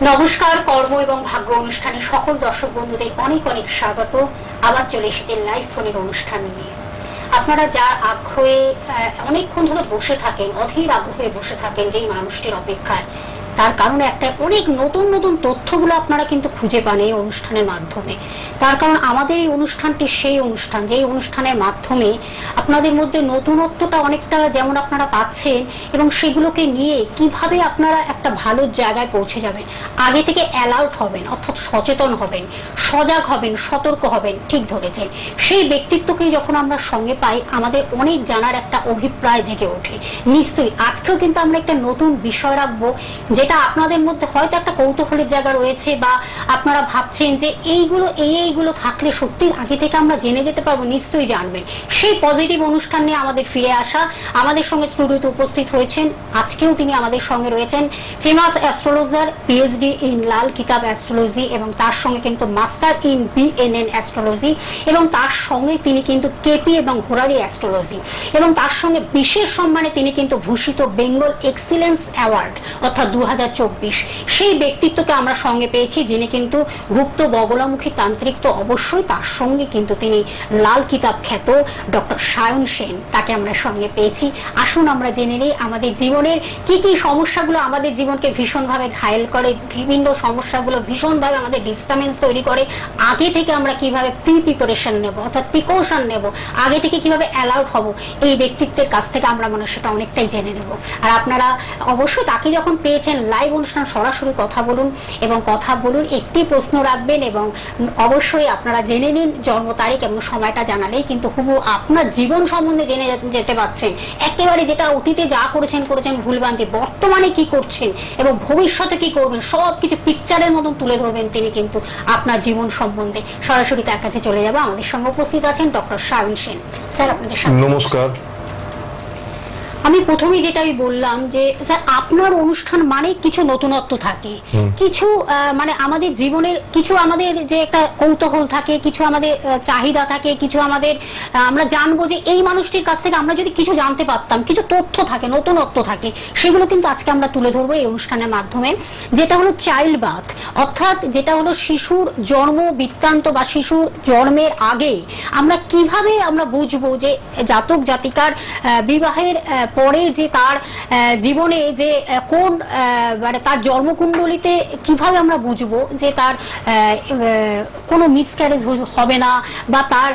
নমস্কার, কর্ম এবং ভাগ্য অনুষ্ঠানে সকল দর্শক বন্ধুদের অনেক অনেক স্বাগত। আবার চলে এসেছে লাইভ ফোনের অনুষ্ঠান নিয়ে। আপনারা যার আগ্রহে অনেকক্ষণ ধরে বসে থাকেন, অধীর আগ্রহে বসে থাকেন যেই মানুষটির অপেক্ষায়, তার কারণে একটা অনেক নতুন নতুন তথ্যগুলো আপনারা কিন্তু খুঁজে পান এই অনুষ্ঠানের মাধ্যমে। তার কারণ আমাদের এই অনুষ্ঠানটি সেই অনুষ্ঠান যেই অনুষ্ঠানের মাধ্যমে আপনাদের মধ্যে নতুনত্বটা অনেকটা যেমন আপনারা পাচ্ছেন, এবং সেগুলোকে নিয়ে কিভাবে আপনারা একটা ভালো জায়গায় পৌঁছে যাবেন, আগে থেকে অ্যালার্ট হবেন, অর্থাৎ সচেতন হবেন, সজাগ হবেন, সতর্ক হবেন, ঠিক ধরেছেন। সেই ব্যক্তিত্বকে যখন আমরা সঙ্গে পাই, আমাদের অনেক জানার একটা অভিপ্রায় জেগে ওঠে। নিশ্চয়ই আজকেও কিন্তু আমরা একটা নতুন বিষয় রাখবো, যেটা আপনাদের মধ্যে হয়তো একটা কৌতূহলের জায়গা রয়েছে, বা আপনারা ভাবছেন যে এইগুলো থাকলে সত্যি আগে থেকে আমরা জেনে যেতে পারবো। নিশ্চয়ই জানবেন। সেই পজিটিভ অনুষ্ঠান নিয়ে আমাদের ফিরে আসা। আমাদের সঙ্গে স্টুডিওতে উপস্থিত হয়েছেন, আজকেও তিনি আমাদের সঙ্গে রয়েছেন, ফেমাস অ্যাস্ট্রোলজার, পিএইচডি ইন লাল কিতাব অ্যাস্ট্রোলজি, এবং তার সঙ্গে কিন্তু মাস্টার ইন বিএনএন অ্যাস্ট্রোলজি, এবং তার সঙ্গে তিনি কিন্তু কেপি এবং ঘোরারি অ্যাস্ট্রোলজি, এবং তার সঙ্গে বিশেষ সম্মানে তিনি কিন্তু ভূষিত বেঙ্গল এক্সিলেন্স অ্যাওয়ার্ড অর্থাৎ 2024। সেই ব্যক্তিত্বকে আমরা সঙ্গে পেয়েছি, যিনি কিন্তু গুপ্ত বগলামুখী তান্ত্রিক, তো অবশ্যই তার সঙ্গে কিন্তু তিনি লাল কিতাব খ্যাত ডক্টর সায়ন সেন, তাকে আমরা সঙ্গে পেয়েছি। আসুন আমরা জেনে নিই আমাদের জীবনের কি কি সমস্যাগুলো আমাদের জীবনকে ভীষণভাবে ঘায়েল করে, বিভিন্ন সমস্যাগুলো ভীষণভাবে আমাদের ডিস্টার্বেন্স তৈরি করে, আগে থেকে আমরা কিভাবে প্রিপারেশন নেব, অর্থাৎ প্রিকশন নেব, আগে থেকে কিভাবে অ্যালার্ট হব, এই ব্যক্তিত্বের কাছ থেকে আমরা মনে হয় সেটা অনেকটাই জেনে নেব। আর আপনারা অবশ্যই তাকে যখন পেয়েছেন, লাইভ অনুষ্ঠান সরাসরি কথা বলুন, এবং কথা বলুন, একটি প্রশ্ন রাখবেন, এবং অবশ্যই আপনারা জেনে নিন জন্ম তারিখ এবং সময়টা জানালেই কিন্তু হুবহু আপনার জীবন সম্বন্ধে জেনে যেতে পারছেন। একেবারে যেটা অতীতে যা করেছেন ভুলভ্রান্তি, বর্তমানে কি করছেন এবং ভবিষ্যতে কি করবেন, সবকিছু পিকচারের মতন তুলে ধরবেন তিনি কিন্তু আপনার জীবন সম্বন্ধে। সরাসরি তার কাছে চলে যাবো। আমাদের সঙ্গে উপস্থিত আছেন ডক্টর সায়ন সেন। স্যার, আপনাকে নমস্কার। আমি প্রথমেই যেটা বললাম যে স্যার, আপনার অনুষ্ঠান মানে কিছু নতুনত্ব থাকে, কিছু মানে আমাদের জীবনের কিছু আমাদের যে একটা কৌতূহল থাকে, কিছু আমাদের চাহিদা থাকে, কিছু আমাদের আমরা জানবো যে এই মানুষটির কাছ থেকে আমরা যদি কিছু জানতে পারতাম, কিছু তথ্য থাকে, নতুনত্ব থাকে, সেগুলো কিন্তু আজকে আমরা তুলে ধরবো এই অনুষ্ঠানের মাধ্যমে। যেটা হলো চাইল্ড বার্থ, অর্থাৎ যেটা হলো শিশুর জন্ম বৃত্তান্ত, বা শিশুর জন্মের আগে আমরা কিভাবে আমরা বুঝবো যে জাতক জাতিকার বিবাহের পরে যে তার জীবনে যে কোন মানে তার জন্মকুণ্ডলিতে কিভাবে আমরা বুঝবো যে তার কোনো মিসক্যারেজ হবে না, বা তার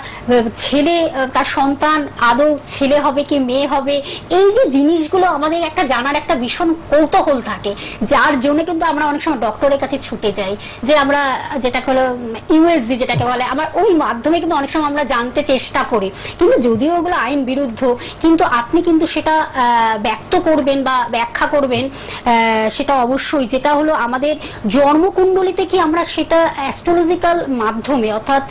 ছেলে, তার সন্তান আদৌ ছেলে হবে কি মেয়ে হবে। এই যে জিনিসগুলো আমাদের একটা জানার একটা ভীষণ কৌতূহল থাকে, যার জন্য কিন্তু আমরা অনেক সময় ডক্টরের কাছে ছুটে যাই, যে আমরা যেটা হলো ইউএসজি যেটাকে বলে, আমরা ওই মাধ্যমে কিন্তু অনেক সময় আমরা জানতে চেষ্টা করি, কিন্তু যদিও ওগুলো আইন বিরুদ্ধ, কিন্তু আপনি কিন্তু সেটা ব্যক্ত করবেন বা ব্যাখ্যা করবেন সেটা অবশ্যই। যেটা হলো আমাদের জন্মকুণ্ডলিতে কি আমরা সেটা অ্যাস্ট্রোলজিক্যাল মাধ্যমে, অর্থাৎ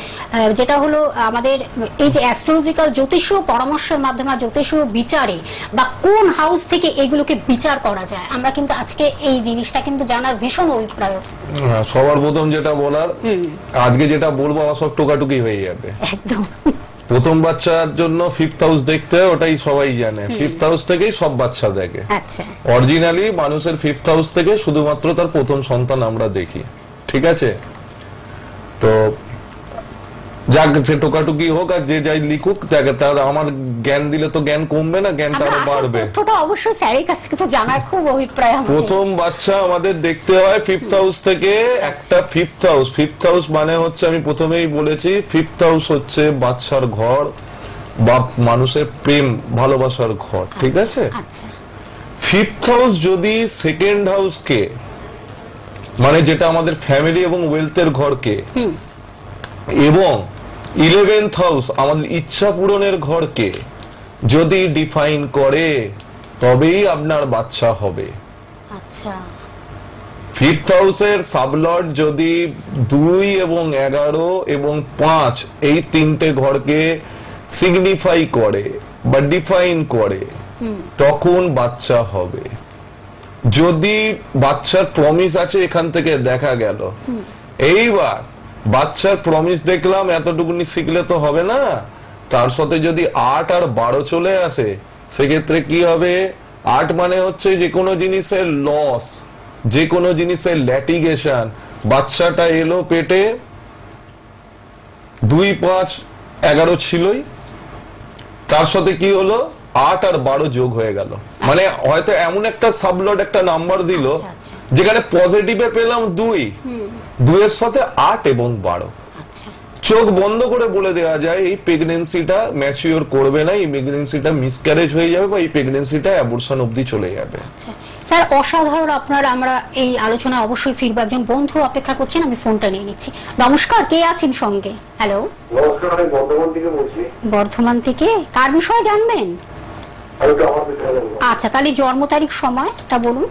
যেটা হলো আমাদের এই যে অ্যাস্ট্রোলজিক্যাল জ্যোতিষীয় পরামর্শের মাধ্যমে, জ্যোতিষীয় বিচারে, বা কোন হাউস থেকে এগুলোকে বিচার করা যায়, আমরা কিন্তু আজকে এই জিনিসটা কিন্তু জানার ভীষণ অভিপ্রায়। সবার প্রথম যেটা বলার, আজকে যেটা বলবো আমার সব টোকাটুকি হয়ে যাবে একদম। প্রথম বাচ্চার জন্য ফিফথ হাউস দেখতে হয়, ওটাই সবাই জানে। ফিফথ হাউস থেকেই সব বাচ্চা দেখে। আচ্ছা, অরিজিনালি মানুষের ফিফথ হাউস থেকে শুধুমাত্র তার প্রথম সন্তান আমরা দেখি, ঠিক আছে? তো যাক, যে টোকাটুকি হোক আর যে যাই লিখুক, তার আমার জ্ঞান দিলে তো জ্ঞান কমবে না, জ্ঞানটা আরো বাড়বে। তথ্যটা অবশ্যই স্যারের কাছ থেকে তো জানার খুব অভিপ্রায়। প্রথম বাচ্চা আমাদের দেখতে হয় ফিফথ হাউস থেকে। একটা ফিফথ হাউস মানে হচ্ছে, আমি প্রথমেই বলেছি, ফিফথ হাউস হচ্ছে বাচ্চার ঘর বা মানুষের প্রেম ভালোবাসার ঘর, ঠিক আছে? ফিফথ হাউস যদি সেকেন্ড হাউসকে, মানে যেটা আমাদের ফ্যামিলি এবং ওয়েলথের ঘরকে, এবং 11th হাউস আমাদের ইচ্ছা পূরণের ঘরকে যদি ডিফাইন করে, তবেই আপনার বাচ্চা হবে। আচ্ছা, ফিফথ হাউসের সাবলর্ড যদি 2 এবং 11 এবং 5 এই তিনটে ঘরকে সিগনিফাই করে বা ডিফাইন করে, তখন বাচ্চা হবে। যদি বাচ্চার প্রমিস আছে এখান থেকে দেখা গেল, এইবার বাচ্চার প্রমিস দেখলাম, এতটুকুনি শিখলে তো হবে না, তার সাথে যদি 8 আর 12 চলে আসে, সেক্ষেত্রে কি হবে? 8 মানে হচ্ছে যে কোনো জিনিসের লস, যে কোনো জিনিসের ল্যাটিগেশন, বাচ্চাটা এলো পেটে 2, 5, 11 ছিলই, তার সাথে কি হলো 8 আর 12 যোগ হয়ে গেল, মানে হয়তো এমন একটা সাবলট একটা নাম্বার দিল যেখানে পজিটিভে পেলাম 2 এর সাথে 8 এবং 12। চোখ বন্ধ করে বলে দেওয়া যায় এই প্রেগনেন্সিটা ম্যাচিওর করবে না, এই প্রেগনেন্সিটা মিসক্যারেজ হয়ে যাবে বা এই প্রেগনেন্সিটা অ্যাবর্শন অবধি চলে যাবে। স্যার অসাধারণ, আপনার আমরা এই আলোচনা অবশ্যই ফিরবো। একজন বন্ধু অপেক্ষা করছেন, আমি ফোনটা নিয়ে নিচ্ছি। নমস্কার, কে আছেন সঙ্গে? হ্যালো, নমস্কার, আমি বর্ধমান থেকে বলছি। বর্ধমান থেকে কার বিষয়ে জানবেন? আচ্ছা, তাহলে জন্ম তারিখ সময়টা বলুন।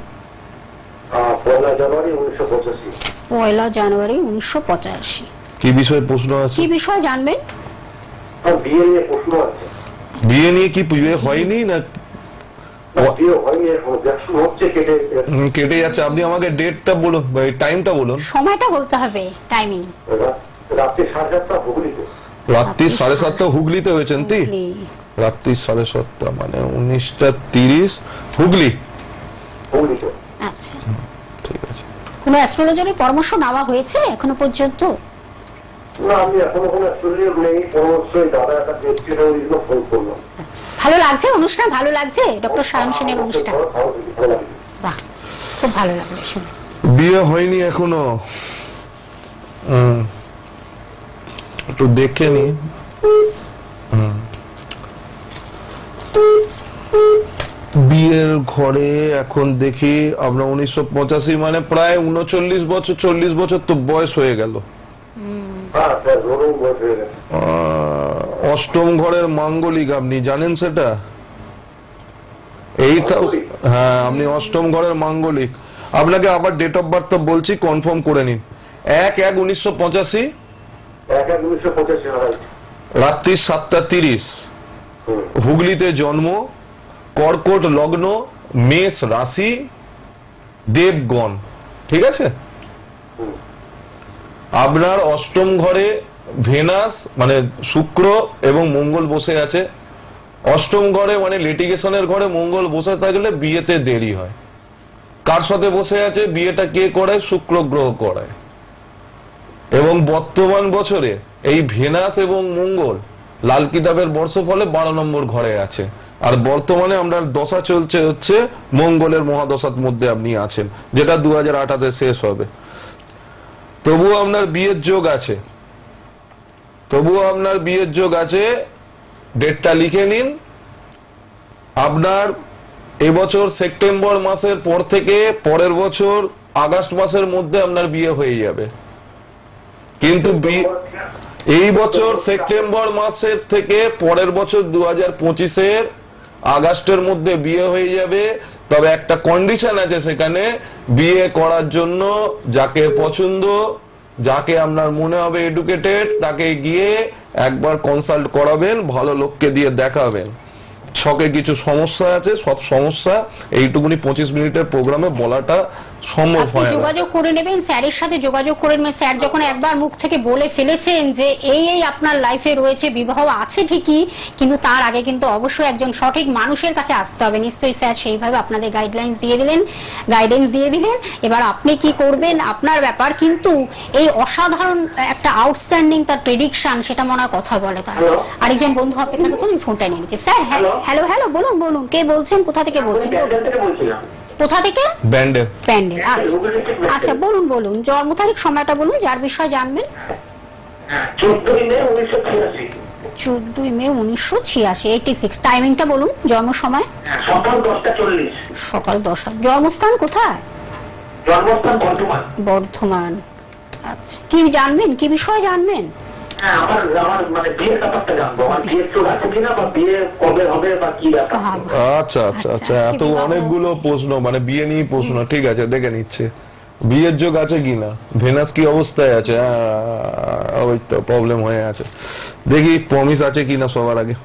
1 জানুয়ারি 1985। 1 জানুয়ারি 1985। কি বিষয়ে প্রশ্ন আছে? কি বিষয়ে জানবেন? বিয়ে নিয়ে প্রশ্ন আছে। বিয়ে নিয়ে কি বিয়ে হয়নি না বিয়ে হয়নি, দেখুন হচ্ছে কেটে যাচ্ছে? আপনি আমাকে ডেটটা বলুন, টাইমটা বলুন। সময়টা বলতে হবে, টাইমিং। রাত্রি 7:30 হুগলিতে। রাত্রি 7:30 হুগলিতে হয়েছেন? রাত্রি 7:30 মানে 19:30 হুগলিতে। আচ্ছা, ঠিক আছে। কোন অ্যাস্ট্রোলজারের পরামর্শ নেওয়া হয়েছে এখনো পর্যন্ত? না, আমি এখনো কোনো অ্যাস্ট্রোলজার নেই, পরামর্শই দাদা একটা দেখছিল, ওই জন্য ফোন করলাম। ভালো লাগছে অনুষ্ঠান? ভালো লাগছে ডক্টর সায়ন সেনের অনুষ্ঠান? বাহ, খুব ভালো লাগলো শুনে। বিয়ে হয়নি এখনো, একটু দেখে নি। বিয়ের ঘরে এখন দেখি আমরা 1985 মানে প্রায় 39 বছর 40 বছর তো বয়স হয়ে গেল। অষ্টম ঘরের মাঙ্গলিক, আপনি জানেন সেটা? হ্যাঁ, আপনি অষ্টম ঘরের মাঙ্গলিক। আপনাকে আবার ডেট অফ বার্থ বলছি, কনফার্ম করে নিন। 1/1/1985 রাত্রি 7:30 হুগলিতে জন্ম, কর্কট লগ্ন, মেষ রাশি, দেবগণ। ঠিক আছে? আপনার অষ্টম ঘরে ভেনাস মানে শুক্র এবং মঙ্গল বসে আছে। অষ্টম ঘরে মানে লিটিগেশনের ঘরে মঙ্গল বসে থাকলে বিয়েতে দেরি হয়। কার সাথে বসে আছে? বিয়েটা কে করায়? শুক্র গ্রহ করায়। এবং বর্তমান বছরে এই ভেনাস এবং মঙ্গল লাল কিতাবের বর্ষফলে 12 নম্বর ঘরে আছে। আর বর্তমানে আমরা দশা চলছে হচ্ছে মঙ্গলের মহাদশার মধ্যে আপনি আছেন, যেটা 2028-এ শেষ হবে। তবুও আপনার বিয়ের যোগ আছে, ডেটটা লিখে নিন। আপনার এবছর সেপ্টেম্বর মাসের পর থেকে পরের বছর আগস্ট মাসের মধ্যে আপনার বিয়ে হয়ে যাবে। কিন্তু এই বছর সেপ্টেম্বর মাসের থেকে পরের বছর 2025-এর আগস্টের মধ্যে বিয়ে হয়ে যাবে। তবে একটা কন্ডিশন আছে সেখানে, বিয়ে করার জন্য যাকে পছন্দ, যাকে আপনার মনে হবে এডুকেটেড, তাকে গিয়ে একবার কনসাল্ট করাবেন, ভালো লোককে দিয়ে দেখাবেন। ছকে কিছু সমস্যা আছে, সব সমস্যা এইটুকুনি 25 মিনিটের প্রোগ্রামে বলাটা সম্ভব হয় না। যোগাযোগ করে নেবেন স্যারের সাথে, যোগাযোগ করে নেবেন। স্যার যখন একবার মুখ থেকে বলে ফেলেছেন যে এই আপনার লাইফে রয়েছে, বিবাহ আছে ঠিকই, কিন্তু তার আগে কিন্তু অবশ্যই একজন সঠিক মানুষের কাছে আসতে হবে। নিশ্চয়ই স্যার সেইভাবে আপনাদের গাইডলাইন্স দিয়ে দিলেন। এবার আপনি কি করবেন আপনার ব্যাপার, কিন্তু এই অসাধারণ একটা আউটস্ট্যান্ডিং তার প্রেডিকশন, সেটা মনে হয় কথা বলে। তার আরেকজন বন্ধু অপেক্ষা করছেন, আমি ফোনটা নিয়ে নিচ্ছি। স্যার হ্যালো, বলুন কে বলছেন, কোথা থেকে বলছেন? কোথা থেকে? ব্যান্ডেল। আচ্ছা, বলুন জন্ম তারিখ সময়টা বলুন, যার বিষয়ে জানবেন। 14 মে 1986। 14 মে 1986, 86। টাইমিংটা বলুন, জন্ম সময়? সকাল 10:40। সকাল 10টা। জন্মস্থান কোথায়? জন্মস্থান বর্ধমান। আচ্ছা, কি জানবেন, কি বিষয়ে জানবেন? আচ্ছা, এত অনেকগুলো প্রশ্ন, মানে বিয়ে নিয়ে প্রশ্ন। ঠিক আছে, দেখে নিচ্ছে বিয়ের যোগ আছে কিনা, ভেনাস কি অবস্থায় আছে, ওই তো প্রবলেম হয়ে আছে। দেখি প্রমিস আছে কিনা সবার আগে,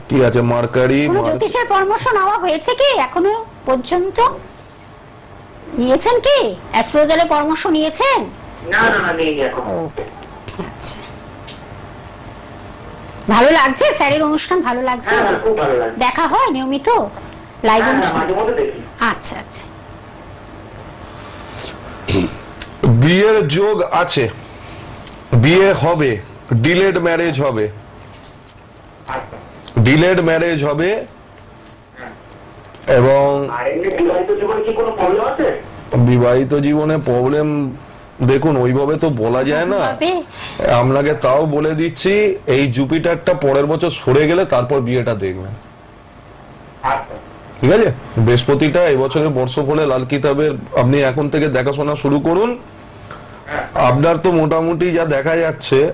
কি আছে মার্কারি। জ্যোতিষের পরামর্শ নেওয়া হয়েছে কি এখনো পর্যন্ত? নিয়েছেন কি অ্যাস্ট্রোলজারের পরামর্শ নিয়েছেন? না, নেই এখন। আচ্ছা, ভালো লাগছে স্যারের অনুষ্ঠান? ভালো লাগছে? খুব ভালো লাগছে। দেখা হয় নিয়মিত লাইভ অনুষ্ঠান? মাঝে মধ্যে দেখি। আচ্ছা, বিয়ের যোগ আছে, বিয়ে হবে, ডিলেড ম্যারেজ হবে, আচ্ছা। ডিলেড ম্যারেজ হবে এবং আর এমনি বিবাহিত জীবনে কি কোনো প্রবলেম আছে? বিবাহিত জীবনে প্রবলেম দেখুন ওইভাবে তো বলা যায় না, ভাবে আপনাকে তাও বলে দিচ্ছি এই জুপিটারটা পরের বছর সরে গেলে তারপর বিয়েটা দেখবেন, আচ্ছা। ঠিক আছে? বৃহস্পতিটা এবছরের বর্ষফলে লাল কিতাবের আপনি এখন থেকে দেখাশোনা শুরু করুন। আপনার তো মোটামুটি যা দেখা যাচ্ছে,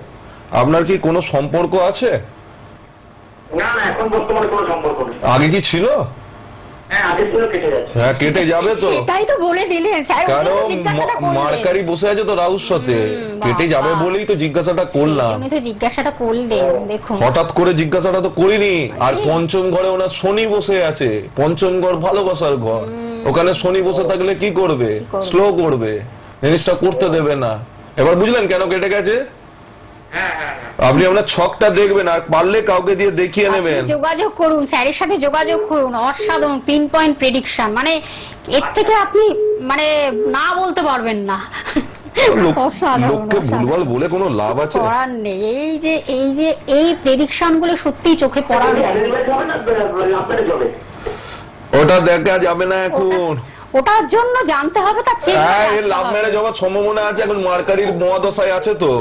আপনার কি কোনো সম্পর্ক আছে? না না, এখন বর্তমানে কোনো সম্পর্ক নেই। আগে কি ছিল? হ্যাঁ, আগে ছিল, কেটে যাচ্ছে। হ্যাঁ, কেটে যাবে তো, সেটাই তো বলে দিলেন স্যার, কারণ জিজ্ঞাসাটা করলেন। মার্কারি বসে আছে তো রাহুর সাথে, কেটে যাবে বাবা। বলেই তো জিজ্ঞাসাটা করলাম। উনি তো জিজ্ঞাসাটা করলেন, দেখুন হঠাৎ করে জিজ্ঞাসাটা তো করিনি। আর পঞ্চম ঘরে ওনার শনি বসে আছে, পঞ্চম ঘর ভালোবাসার ঘর, ওখানে শনি বসে থাকলে কি করবে? স্লো করবে, জিনিসটা করতে দেবে না। এবার বুঝলেন কেন কেটে গেছে? হ্যাঁ হ্যাঁ হ্যাঁ। আপনি আপনার ছকটা দেখবেন, আর পারলে কাউকে দিয়ে দেখিয়ে আপনি নেবেন। যোগাযোগ করুন, স্যারের সাথে যোগাযোগ করুন, অসাধারণ পিন পয়েন্ট প্রেডিকশন, মানে এর থেকে আপনি মানে না বলতে পারবেন না। অসাধারণ, লোককে ভুলভাল বলে কোনো লাভ আছে? করার নেই। এই প্রেডিকশন গুলো সত্যি চোখে পড়ার মতো। ম্যানেজমেন্ট হবে না, আপনার যাবে। ওটা দেখা যাবে না এখন। ওটার জন্য জানতে হবে তার চেয়ে হ্যাঁ, এর লাভ ম্যারেজ হওয়ার সম্ভাবনা আছে, এখন মার্কারির মহাদশায় আছে তো।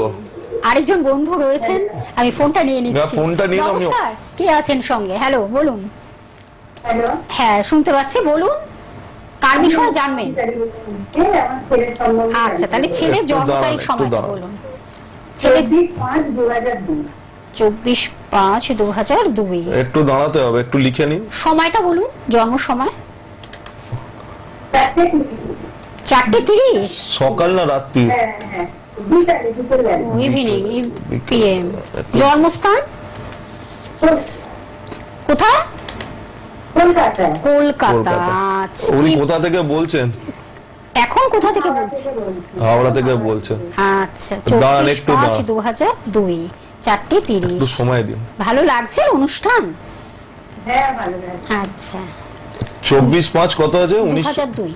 আরেকজন বন্ধু রয়েছেন, আমি ফোনটা নিয়ে না, নিচ্ছি। ফোনটা নিন, আমি- নমস্কার, কে আছেন সঙ্গে? হ্যালো, বলুন। হ্যালো, হ্যাঁ, শুনতে পাচ্ছি, বলুন কার বিষয়ে জানবেন? আমার ছেলের সম্বন্ধে আচ্ছা, তাহলে ছেলের একটু জন্ম দাঁড়ান, তারিখ একটু সময়টা দাঁড়ান। বলুন। ছেলে 24/5/2002। 24/5/2002। একটু দাঁড়াতে হবে, একটু লিখে নিন। সময়টা বলুন, জন্ম সময়। 4:30 সকাল না রাত্রি? হ্যাঁ হ্যাঁ, বিকালে, দুপুরবেলা। Evening PM। জন্মস্থান কোথায়? কলকাতায়। কলকাতা। কলকাতা। আচ্ছা, উনি কি- কোথা থেকে বলছেন? এখন কোথা থেকে বলছেন? হাওড়া থেকে বলছেন। আচ্ছা, দাঁড়ান, একটু দাঁড়ান। 24/5/2002, একটু 4:30। সময় দিন। ভালো লাগছে অনুষ্ঠান? হ্যাঁ, ভালো লাগছে। আচ্ছা, 24/5 কত আছে? 2002,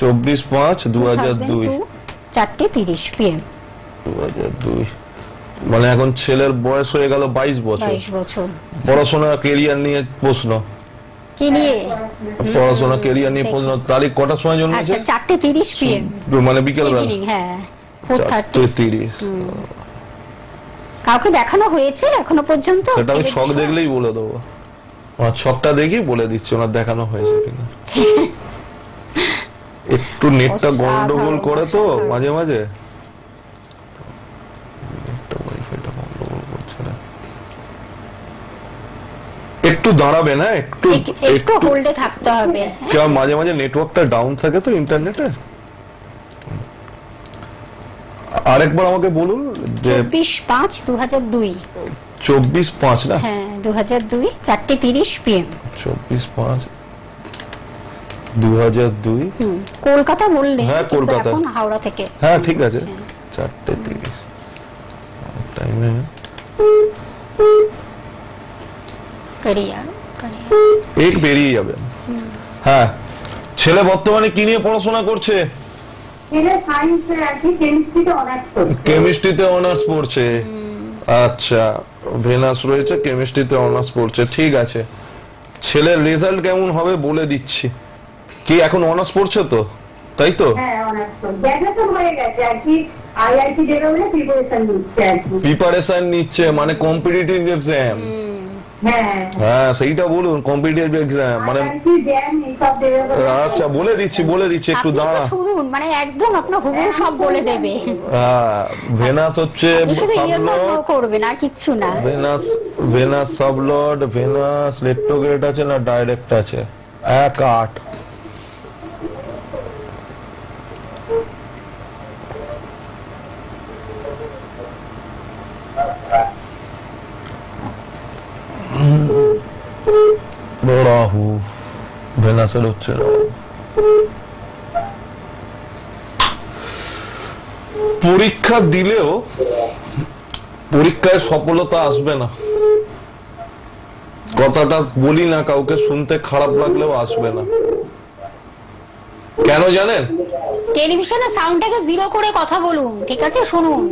24/5/2002। 4:30 PM। 2002 মানে এখন ছেলের বয়স হয়ে গেল 22 বছর। 22 বছর। পড়াশোনা কেরিয়ার নিয়ে প্রশ্ন, কি নিয়ে? পড়াশোনা কেরিয়ার নিয়ে প্রশ্ন। তারিখ কটার সময় জন্মেছে? আচ্ছা, 4:30 PM। মানে বিকেল বেলা ইভিনিং, হ্যাঁ, 4:30। 4:30। কাউকে দেখানো হয়েছে এখনো পর্যন্ত? সেটা আমি ছেলের ছক বিষয়ে? দেখলেই বলে দেবো। আমার ছকটা দেখি বলে দিচ্ছি ওনার দেখানো হয়েছে কিনা। একটু নেটটা অসাধারণ, গন্ডগোল করে তো অসাধারণ। মাঝে মাঝে, নেটটা ওয়াইফাইটা গন্ডগোল করছে না। একটু দাঁড়াবে না, একটু একটু হোল্ডে থাকতে হবে। কেউ মাঝে মাঝে নেটওয়ার্কটা ডাউন থাকে তো ইন্টারনেটে। আরেকবার আমাকে বলুন যে 24/5/2002। 24/5 না? হ্যাঁ, 2002, 4:30 PM। 24/5/2002। কলকাতা বললে, হ্যাঁ, কিন্তু কলকাতা। এখন হাওড়া থেকে। হ্যাঁ, ঠিক আছে। 4:30 টাইমে ক্যারিয়ার। এক বেরিয়ে যাবে। হ্যাঁ, ছেলে বর্তমানে কি নিয়ে পড়াশোনা করছে? ছেলে সায়েন্সে আর কি, কেমিস্ট্রিতে অনার্স করছে। কেমিস্ট্রিতে অনার্স পড়ছে। আচ্ছা, ভেনাস রয়েছে, কেমিস্ট্রিতে অনার্স পড়ছে, ঠিক আছে। ছেলের রেজাল্ট কেমন হবে বলে দিচ্ছি। কি এখন অনার্স পড়ছে তো, তাই তো? হ্যাঁ, অনার্স করছে। গ্র্যাজুয়েশন হয়ে গেছে আর কি, IIT দেবে বলে প্রিপারেশন নিচ্ছে আর কি। প্রিপারেশন নিচ্ছে মানে কম্পিটিটিভ এক্সাম? হ্যাঁ, হ্যাঁ, সেইটা বলুন, কম্পিটিটিভ এক্সাম মানে। IIT, JAM এইসব দেবে বলে। আচ্ছা, বলে দিচ্ছি একটু আপনি তো দাঁড়া। শুনুন, মানে একদম আপনার হুবহু সব বলে দেবে। হ্যাঁ, ভেনাস হচ্ছে আপনি শুধু ইয়েস অর নো সাবলর্ড, করবেন, আর কিচ্ছু না। ভেনাস সাবলর্ড, ভেনাস রেট্রোগ্রেড আছে না ডাইরেক্ট আছে? 1/8। রাহু ভেনাসের হচ্ছে রাহু। পরীক্ষা দিলেও পরীক্ষায় সফলতা আসবে না। কথাটা বলি না কাউকে, শুনতে খারাপ লাগলেও আসবে না। কেন জানেন? টেলিভিশনের সাউন্ডটাকে জিরো করে কথা বলুন, ঠিক আছে? শুনুন।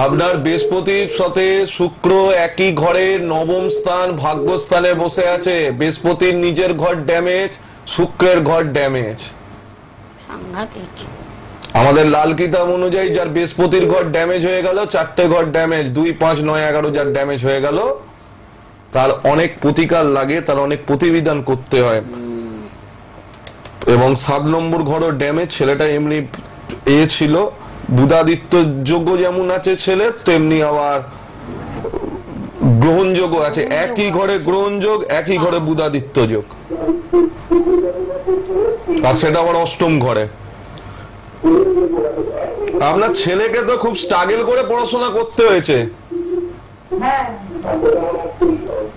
আপনার বৃহস্পতির সাথে শুক্র একই ঘরে নবম স্থান ভাগ্যস্থানে বসে আছে। বৃহস্পতির নিজের ঘর ড্যামেজ, শুক্রের ঘর ড্যামেজ। সাংঘাতিক। আমাদের লাল কিতাব অনুযায়ী যার বৃহস্পতির ঘর ড্যামেজ হয়ে গেল, 4টে ঘর ড্যামেজ, 2, 5, 9, 11 যার ড্যামেজ হয়ে গেল, তার অনেক প্রতিকার লাগে, তার অনেক প্রতিবিধান করতে হয়। এবং 7 নম্বর ঘরও ড্যামেজ। ছেলেটা এমনি ছিল, বুধাদিত্য যোগ্য যেমন আছে ছেলে, তেমনি আবার গ্রহণযোগ্য আছে। একই ঘরে গ্রহণযোগ, একই ঘরে বুধাদিত্য যোগ, আর সেটা আবার অষ্টম ঘরে। আপনার ছেলেকে তো খুব স্ট্রাগল করে পড়াশোনা করতে হয়েছে।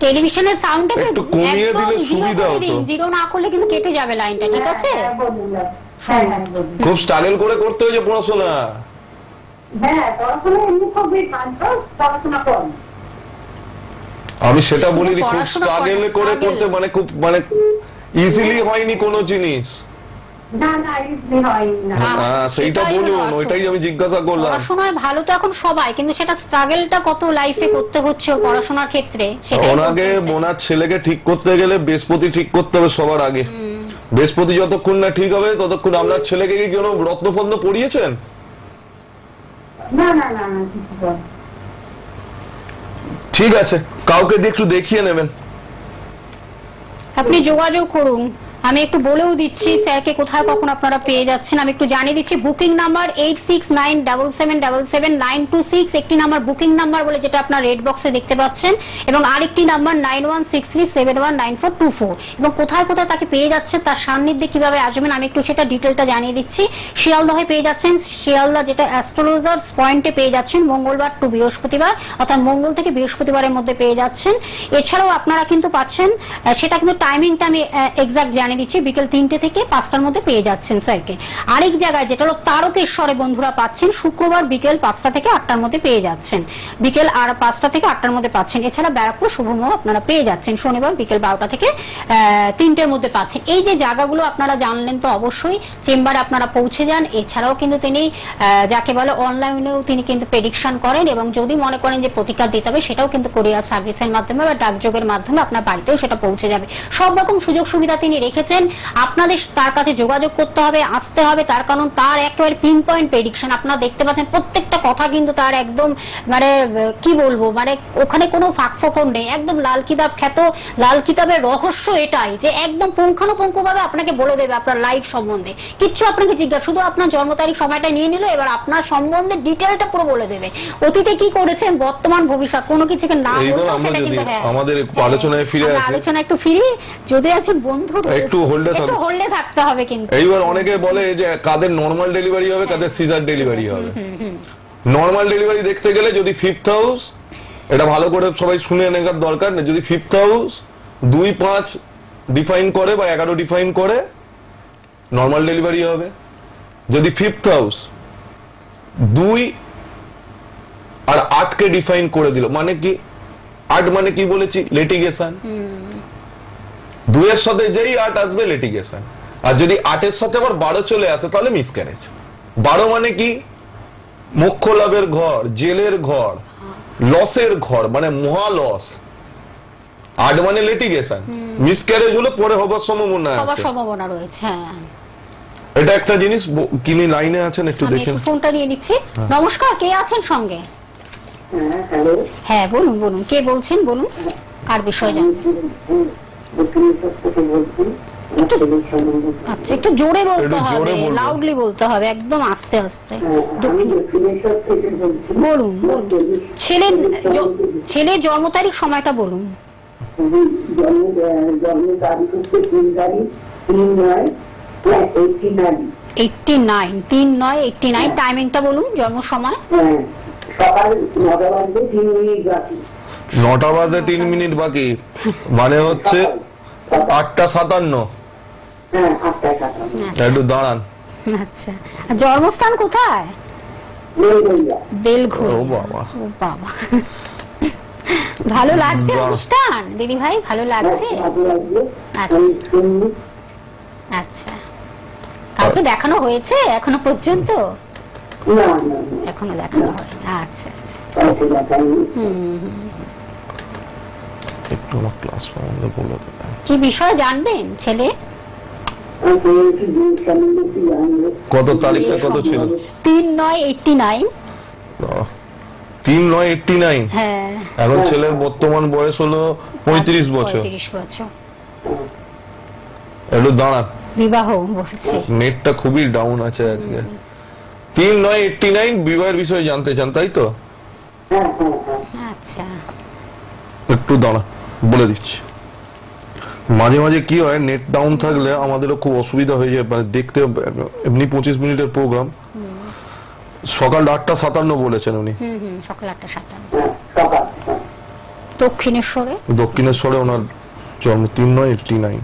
টেলিভিশনের সাউন্ডটাকে একটু কমিয়ে দিলে সুবিধা হতো। জিরো না করলে কিন্তু কেটে যাবে লাইনটা, ঠিক আছে? খুব স্ট্রাগল করে করতে হয়েছে পড়াশোনা। আমি সেটা বলিনি, খুব স্ট্রাগল করে করতে, মানে খুব মানে ইজিলি হয়নি কোনো জিনিস। সেইটা বলুন, ওইটাই আমি জিজ্ঞাসা করলাম। পড়াশোনায় ভালো তো এখন সবাই, কিন্তু সেটা স্ট্রাগলটা কত লাইফে করতে হচ্ছে পড়াশোনার ক্ষেত্রে, ওনাকে ওনার ছেলেকে ঠিক করতে গেলে বৃহস্পতি ঠিক করতে হবে সবার আগে। বৃহস্পতি যতক্ষণ না ঠিক হবে ততক্ষণ। আপনার ছেলেকে কি কোনো রত্নফন্দ পড়িয়েছেন? ঠিক আছে, কাউকে দিয়ে একটু দেখিয়ে নেবেন। আপনি যোগাযোগ করুন। আমি একটু বলেও দিচ্ছি স্যারকে কোথায় কখন আপনারা পেয়ে যাচ্ছেন। আমি একটু জানিয়ে দিচ্ছি, বুকিং নাম্বার 8697779226, একটি নাম্বার বুকিং নাম্বার বলে যেটা আপনার রেড বক্সে দেখতে পাচ্ছেন, এবং আরেকটি নাম্বার 9163719424। এবং কোথায় কোথায় তাকে পেয়ে যাচ্ছেন, তার সান্নিধ্যে কিভাবে আসবেন আমি একটু সেটা ডিটেলটা জানিয়ে দিচ্ছি। শিয়ালদহে পেয়ে যাচ্ছেন, শিয়ালদা যেটা অ্যাস্ট্রোলজার্স পয়েন্টে পেয়ে যাচ্ছেন মঙ্গলবার টু বৃহস্পতিবার, অর্থাৎ মঙ্গল থেকে বৃহস্পতিবারের মধ্যে পেয়ে যাচ্ছেন। এছাড়াও আপনারা কিন্তু পাচ্ছেন, সেটা কিন্তু টাইমিংটা আমি এক্সাক্ট জানিয়ে দিচ্ছি, বিকেল 3টে থেকে 5টার মধ্যে পেয়ে যাচ্ছেন স্যারকে। আরেক জায়গায় যেটা হলো তারকেশ্বরে বন্ধুরা পাচ্ছেন শুক্রবার বিকেল 5টা থেকে 8টার মধ্যে পেয়ে যাচ্ছেন, বিকেল 5টা থেকে 8টার মধ্যে পাচ্ছেন। এছাড়া ব্যারাকপুর শুভমোহ আপনারা পেয়ে যাচ্ছেন শনিবার বিকেল 12টা থেকে 3টের মধ্যে পাচ্ছেন। এই যে জায়গাগুলো আপনারা জানলেন, তো অবশ্যই চেম্বারে আপনারা পৌঁছে যান। এছাড়াও কিন্তু তিনি যাকে বলে অনলাইনেও তিনি কিন্তু প্রেডিকশন করেন, এবং যদি মনে করেন যে প্রতিকার দিতে হবে সেটাও কিন্তু কোরিয়ার সার্ভিসের মাধ্যমে বা ডাকযোগের মাধ্যমে আপনার বাড়িতেও সেটা পৌঁছে যাবে। সব রকম সুযোগ সুবিধা তিনি রেখেছেন। আপনাদের তার কাছে যোগাযোগ করতে হবে, আসতে হবে, তার কারণ তার একেবারে পিন পয়েন্ট প্রেডিকশন আপনারা দেখতে পাচ্ছেন। প্রত্যেকটা কথা কিন্তু তার একদম মানে কি বলবো, মানে ওখানে কোনো ফাঁকফোকর নেই। একদম লাল কিতাব খ্যাত, লাল কিতাবের রহস্য এটাই যে একদম পুঙ্খানুপুঙ্খ ভাবে আপনাকে বলে দেবে আপনার লাইফ সম্বন্ধে। কিচ্ছু আপনাকে জিজ্ঞাসা, শুধু আপনার জন্ম তারিখ সময়টা নিয়ে নিল, এবার আপনার সম্বন্ধে ডিটেলটা পুরো বলে দেবে। অতীতে কি করেছেন, বর্তমান ভবিষ্যৎ, কোনো কিছুকে না বলতে সেটা কিন্তু আমাদের আলোচনায় ফিরে আসি, আলোচনা একটু ফিরি। যদি একজন বন্ধু একটু হোল্ডে থাকতে হবে। কিন্তু এইবার অনেকে বলে যে কাদের নরমাল ডেলিভারি হবে, কাদের সিজার ডেলিভারি হবে। নরমাল ডেলিভারি দেখতে গেলে যদি 5th হাউস, এটা ভালো করে সবাই শুনে নেওয়ার দরকার নেই, যদি 5th হাউস 2, 5 ডিফাইন করে বা 11 ডিফাইন করে নরমাল ডেলিভারি হবে। যদি 5th হাউস 2 আর 8কে ডিফাইন করে দিল, মানে কি 8 মানে কি বলেছি, লিটিগেশন। 2 এর সাথে যেই 8 আসবে লিটিগেশন, আর যদি 8 এর সাথে আবার 12 চলে আসে তাহলে মিসক্যারেজ। 12 মানে কি, মোক্ষ লাভের ঘর, জেলের ঘর, লসের ঘর, মানে মহা লস। 8 মানে লিটিগেশন, মিসক্যারেজ হলো পরে হবার সম্ভাবনা রয়েছে। এটা একটা জিনিস। কিনি লাইনে আছেন, একটু দেখেন। ফোনটা নিয়ে নিচ্ছি। নমস্কার, কে আছেন সঙ্গে? হ্যাঁ বলুন বলুন, কে বলছেন বলুন, কার বিষয় জানবেন? আচ্ছা, একটু জোরে বলতে হবে, লাউডলি বলতে হবে, একদম আস্তে আস্তে। বলুন বলুন, ছেলের জন্ম তারিখ সময়টা বলুন। 3/9/89, টাইমিংটা বলুন, জন্ম সময়। সকাল 9টা বাজে 3 মিনিট বাকি, মানে হচ্ছে 8:57। একটু দাঁড়ান। আচ্ছা, জন্মস্থান কোথায়? বেলঘড়িয়া। ও বাবা, ও বাবা, ভালো লাগছে অনুষ্ঠান দিদি ভাই, ভালো লাগছে? আচ্ছা আচ্ছা, কাউকে দেখানো হয়েছে এখনো পর্যন্ত? না না না, এখনো দেখানো হয় না। আচ্ছা আচ্ছা। কাউকে দেখাইনি। একটু আমার ক্লাস সম্বন্ধে বলে দেবেন। কি বিষয় জানবেন ছেলে? আমি একটু বিয়ে সম্বন্ধে কি জানবো? কত তারিখটা কত ছিল? 3/9/89। 3/9/89। হ্যাঁ, এখন ছেলের বর্তমান বয়স হলো 35 বছর। 35 বছর। একটু দাঁড়ান, বিবাহ বলছে। নেটটা খুবই ডাউন আছে আজকে। 3/9/89 বিবাহের বিষয়ে জানতে চান, তাই তো? হ্যাঁ হ্যাঁ হ্যাঁ। আচ্ছা, একটু দাঁড়া, বলে দিচ্ছি। মাঝে মাঝে কি হয়, নেট ডাউন থাকলে আমাদেরও খুব অসুবিধা হয়ে যায়, মানে দেখতে। এমনি 25 মিনিটের প্রোগ্রাম, সকাল 8:57 বলেছেন উনি। সকাল 8:57। হ্যাঁ, সকাল। দক্ষিণেশ্বরে। দক্ষিণেশ্বরে ওনার জন্ম। 3/9/89।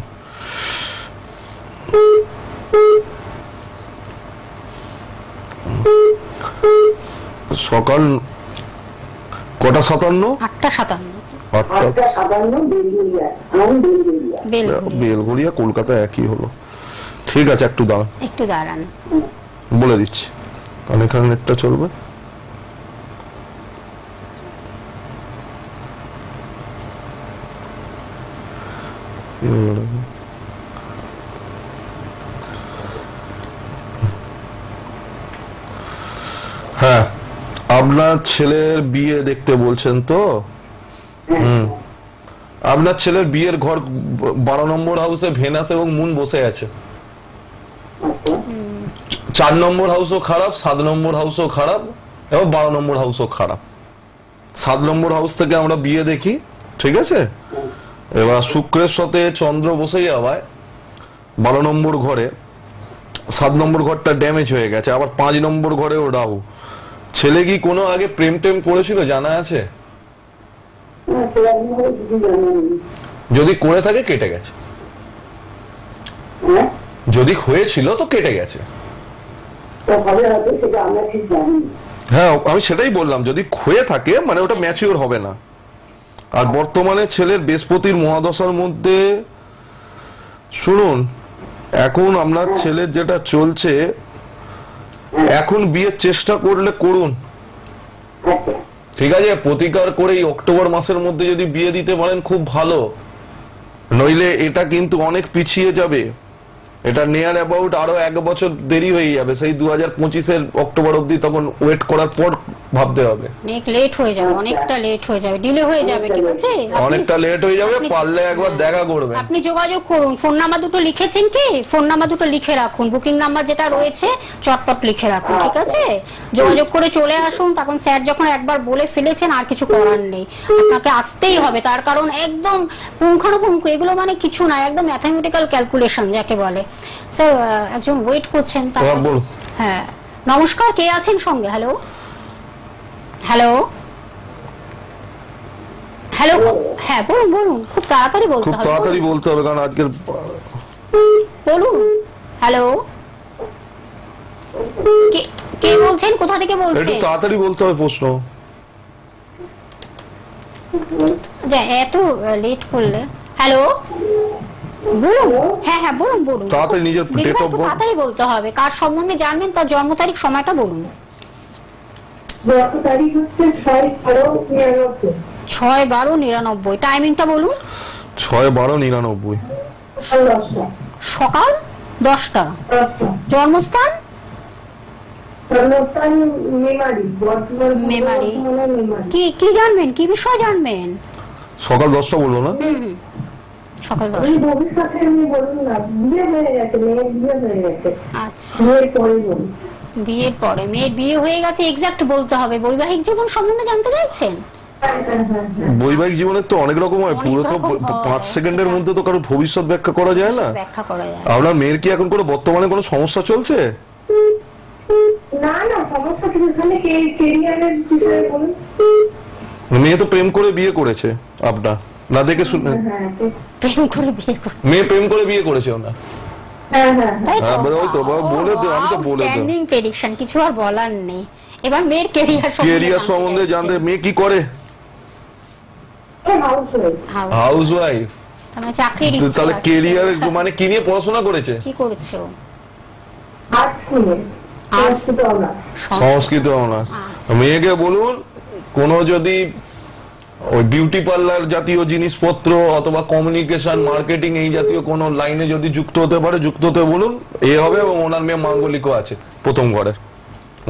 সকাল কটা 57? 8:57। 8:57 বেলগুড়িয়া। আমি বেলগুড়িয়া। বেলঘড়িয়া। বেলঘড়িয়া কলকাতা একই হলো। ঠিক আছে, একটু দাঁড়ান, একটু দাঁড়ান। বলে দিচ্ছি, কারণ এখানে নেটটা চলবে। হ্যাঁ, আপনার ছেলের বিয়ে দেখতে বলছেন তো? আপনার ছেলের বিয়ের ঘর 12 নম্বর হাউসে ভেনাস এবং মুন বসে আছে। 4 নম্বর হাউসও খারাপ, 7 নম্বর হাউসও খারাপ, এবং 12 নম্বর হাউসও খারাপ। 7 নম্বর হাউস থেকে আমরা বিয়ে দেখি, ঠিক আছে? এবার শুক্রের সাথে চন্দ্র বসে যাওয়ায় 12 নম্বর ঘরে 7 নম্বর ঘরটা ড্যামেজ হয়ে গেছে, আবার 5 নম্বর ঘরেও রাহু। ছেলে কি কোনো আগে প্রেম টেম করেছিল, জানা আছে? হ্যাঁ, সেরকম ভাবে কিছু জানিনি। যদি করে থাকে কেটে গেছে, হ্যাঁ, যদি হয়েছিল তো কেটে গেছে। তো হবে হয়তো, সেটা আমরা ঠিক জানি না। হ্যাঁ, আমি সেটাই বললাম, যদি ক্ষয়ে থাকে মানে ওটা ম্যাচিওর হবে না। আর বর্তমানে ছেলের বৃহস্পতির মহাদশার মধ্যে, শুনুন, এখন আপনার ছেলের যেটা চলছে, এখন বিয়ের চেষ্টা করলে করুন, আচ্ছা, ঠিক আছে? প্রতিকার করে এই অক্টোবর মাসের মধ্যে যদি বিয়ে দিতে পারেন খুব ভালো, নইলে এটা কিন্তু অনেক পিছিয়ে যাবে। এটা নিয়ার অ্যাবাউট আরো 1 বছর দেরি হয়ে যাবে, সেই 2025-এর অক্টোবর অবধি। তখন ওয়েট করার পর ভাবতে হবে। অনেক লেট হয়ে যাবে, অনেকটা লেট হয়ে যাবে, ডিলে হয়ে যাবে, ঠিক আছে? অনেকটা লেট হয়ে যাবে, পারলে একবার দেখা করবেন। আপনি যোগাযোগ করুন। ফোন নাম্বার দুটো লিখেছেন কি? ফোন নাম্বার দুটো লিখে রাখুন, বুকিং নাম্বার যেটা রয়েছে চটপট লিখে রাখুন, ঠিক আছে? যোগাযোগ করে চলে আসুন। তখন স্যার যখন একবার বলে ফেলেছেন, আর কিছু করার নেই, আপনাকে আসতেই হবে। তার কারণ একদম পুঙ্খানুপুঙ্খ, এগুলো মানে কিছু না, একদম ম্যাথমেটিক্যাল ক্যালকুলেশন যাকে বলে। স্যার, একজন ওয়েট করছেন। হ্যাঁ, বলুন। হ্যাঁ, নমস্কার, কে আছেন সঙ্গে? Hello hello hello. হ্যাঁ, বলুন বলুন, খুব তাড়াতাড়ি বলতে খুব হবে, তাড়াতাড়ি বলতে হবে, কারণ আজকের বলুন। হ্যালো, কে বলছেন, কোথা থেকে একটু বলছেন? তাড়াতাড়ি বলতে হবে প্রশ্ন। এত লেট করলে। হ্যালো, বলুন। হ্যাঁ হ্যাঁ, বলুন বলুন, তাড়াতাড়ি নিজের দিদিভাই, ডেট অফ একটু বার্থ। তাড়াতাড়ি বলতে হবে। কার সম্বন্ধে জানবেন, তার জন্ম তারিখ, সময়টা বলুন। গত তারিখ হচ্ছে 6/12/99। 6/12/99। টাইমিংটা বলুন। 6/12/99। সকাল 10টা। সকাল 10টা। 10টা। জন্মস্থান? জন্মস্থান মেমারি, বর্তমান মেমারি। মেমারি। কি জানবেন, কি বিষয় জানবেন? সকাল 10টা বললো না? সকাল 10টা। আমি ভবিষ্যতে এমনি বলুন না, বিয়ে হয়ে গেছে, মেয়ের বিয়ে হয়ে গেছে। আচ্ছা, বিয়ের পরে বলুন। বিয়ের পরে, মেয়ের বিয়ে হয়ে গেছে, এক্সাক্ট বলতে হবে। বৈবাহিক জীবন সম্বন্ধে জানতে চাইছেন? হ্যাঁ, হ্যাঁ, হ্যাঁ, হ্যাঁ। বৈবাহিক জীবনের তো অনেক রকম হয়, অনেক পুরো তো রকম হয়। 5 সেকেন্ডের মধ্যে তো কারো ভবিষ্যৎ ব্যাখ্যা করা যায় না। ব্যাখ্যা করা যায়। আপনার মেয়ের কি এখন কোনো বর্তমানে কোনো সমস্যা চলছে? না না, সমস্যা কিছু এখানে কেরিয়ারের বিষয়ে বলুন। মেয়ে তো প্রেম করে বিয়ে করেছে আপনার, না দেখে শুনে? হ্যাঁ প্রেম করে বিয়ে করে। মেয়ে প্রেম করে বিয়ে করেছে ওনার। হ্যাঁ হ্যাঁ। তাই তো? হ্যাঁ, ওই তো, বলে দে, আমি তো বলে দে। আউটস্ট্যান্ডিং প্রেডিকশন, কিছু আর বলার নেই। এবার মেয়ের কেরিয়ার কেরিয়ার সম্বন্ধে জানতে, মেয়ে কি করে? House wife. চাকরির ইচ্ছে তাহলে আছে। কেরিয়ার মানে কি নিয়ে পড়াশোনা করেছে? কি করেছে ও? আর্টস নিয়ে সংস্কৃত অনার্স। সংস্কৃত অনার্স। আচ্ছা। মেয়েকে বলুন কোনো যদি ওই বিউটি পার্লার জাতীয় জিনিসপত্র অথবা কমিউনিকেশন মার্কেটিং এই জাতীয় কোনো লাইনে যদি যুক্ত হতে পারে যুক্ত হতে বলুন, এ হবে। এবং ওনার মেয়ে মাঙ্গলিকও আছে প্রথম ঘরে,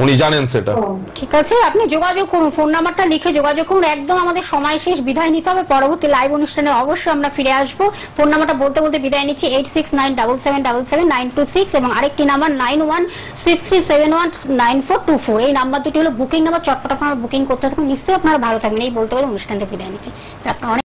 উনি জানেন সেটা। ঠিক আছে, আপনি যোগাযোগ করুন, ফোন নাম্বারটা লিখে যোগাযোগ করুন। একদম আমাদের সময় শেষ, বিদায় নিতে হবে। পরবর্তী লাইভ অনুষ্ঠানে অবশ্যই আমরা ফিরে আসবো। ফোন নাম্বারটা বলতে বলতে বিদায় নিচ্ছি 8697777926 এবং আরেকটি নাম্বার 9163719424। এই নাম্বার দুটি হলো বুকিং নাম্বার। চটপট আপনারা বুকিং করতে থাকুন, নিশ্চয়ই আপনারা ভালো থাকবেন। এই বলতে বলে অনুষ্ঠানটা বিদায় নিচ্ছি। আপনারা